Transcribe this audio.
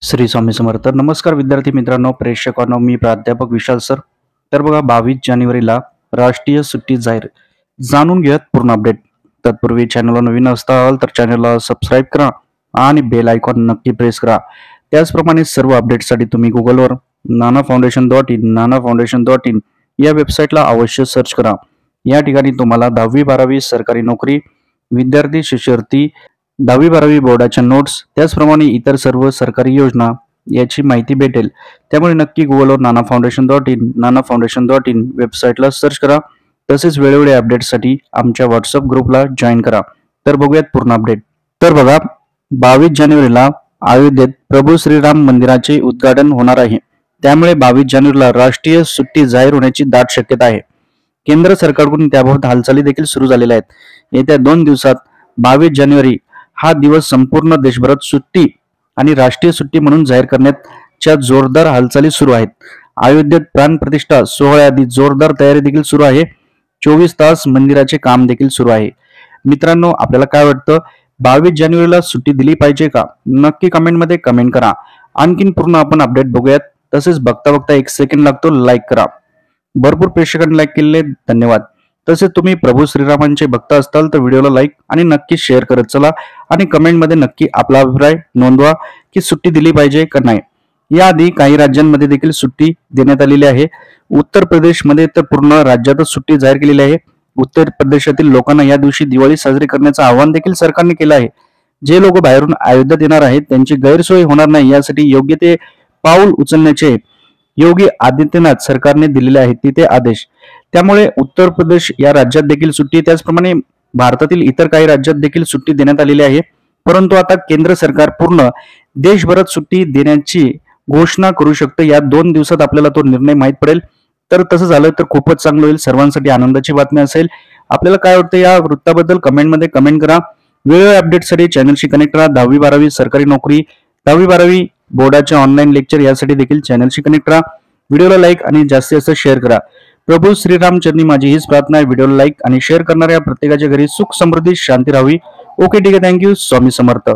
श्री स्वामी समर्थ. नमस्कार विद्यार्थी मित्रांनो, प्रेक्षकांनो, मी प्राध्यापक विशाल सर. तर बघा, 22 जानेवारीला राष्ट्रीय सुट्टी जाहीर. जाणून घेऊयात पूर्ण अपडेट. तत्पूर्वी चॅनलला नवीन असाल तर चॅनलला सबस्क्राईब करा आणि बेल आयकॉन नक्की प्रेस करा. त्याचप्रमाणे सर्व अपडेटसाठी तुम्ही गुगलवर nanafoundation.in या वेबसाईटला अवश्य सर्च करा. या ठिकाणी तुम्हाला 10वी 12वी सरकारी नोकरी, विद्यार्थी शिष्यवृत्ती, 10वी 12वी बोर्डाच्या नोट्स, त्याचप्रमाणे इतर सर्व सरकारी योजना याची माहिती भेटेल. त्यामुळे नक्की गुगलवर nanafoundation.in वेबसाईटला सर्च करा. तसेच वेळोवेळी अपडेटसाठी आमच्या व्हॉट्सअप ग्रुपला जॉईन करा. तर बघूयात पूर्ण अपडेट. तर बघा, 22 जानेवारीला अयोध्येत प्रभू श्रीराम मंदिराचे उद्घाटन होणार आहे. त्यामुळे 22 जानेवारीला राष्ट्रीय सुट्टी जाहीर होण्याची दाट शक्यता आहे. केंद्र सरकारकडून त्याबाबत हालचाली देखील सुरू झालेल्या आहेत. येत्या 2 दिवसात 22 जानेवारी हा दिवस संपूर्ण देशभरात सुट्टी आणि राष्ट्रीय सुट्टी म्हणून जाहीर करण्याच्या जोरदार हालचाली सुरू आहेत. अयोध्येत प्राणप्रतिष्ठा सोहळ्याआधी जोरदार तयारी देखील सुरू आहे. 24 तास मंदिराचे काम देखील सुरू आहे. मित्रांनो, आपल्याला काय वाटतं, 22 जानेवारीला सुट्टी दिली पाहिजे का? नक्की कमेंटमध्ये कमेंट करा. आणखीन पूर्ण आपण अपडेट बघूयात. तसेच बघता बघता 1 सेकंड लागतो, लाईक करा. भरपूर प्रेक्षकांनी लाईक केलेले, धन्यवाद. तसेच तुम्ही प्रभू श्रीरामांचे भक्त असताल तर व्हिडिओला लाईक आणि नक्की शेअर करत चला आणि कमेंटमध्ये नक्की आपला अभिप्राय नोंदवा की सुट्टी दिली पाहिजे का नाही. याआधी काही राज्यांमध्ये देखील सुट्टी देण्यात आलेली आहे. उत्तर प्रदेशमध्ये तर पूर्ण राज्यातच सुट्टी जाहीर केलेली आहे. उत्तर प्रदेशातील लोकांना या दिवशी दिवाळी साजरी करण्याचं आवाहन देखील सरकारने केलं आहे. जे लोक बाहेरून अयोध्येत येणार आहेत त्यांची गैरसोय होणार नाही यासाठी योग्य ते पाऊल उचलण्याचे योगी आदित्यनाथ सरकारने दिलेले आहेत तिथे आदेश. त्यामुळे उत्तर प्रदेश या राज्यात देखील सुट्टी, त्याचप्रमाणे भारतातील इतर काही राज्यात देखील सुट्टी देण्यात आलेली आहे. परंतु आता केंद्र सरकार पूर्ण देशभरात सुट्टी देण्याची घोषणा करू शकतं. या 2 दिवसात आपल्याला तो निर्णय माहीत पडेल. तर तसं झालं तर खूपच चांगलं होईल, सर्वांसाठी आनंदाची बातमी असेल. आपल्याला काय वाटतं या वृत्ताबद्दल कमेंटमध्ये कमेंट करा. वेगवेगळ्या अपडेटसाठी चॅनलशी कनेक्ट राहा. 10वी 12वी सरकारी नोकरी, 10वी 12वी बोर्डाचे ऑनलाईन लेक्चर यासाठी देखील चॅनलशी कनेक्ट राहा. व्हिडिओला लाईक आणि जास्तीत जास्त शेअर करा. प्रभू श्रीरामचरणी माझी हीच प्रार्थना आहे. व्हिडिओला लाईक आणि शेअर करणाऱ्या प्रत्येकाच्या घरी सुख समृद्धी शांती राहावी. ओके, ठीक आहे. थँक्यू. स्वामी समर्थ.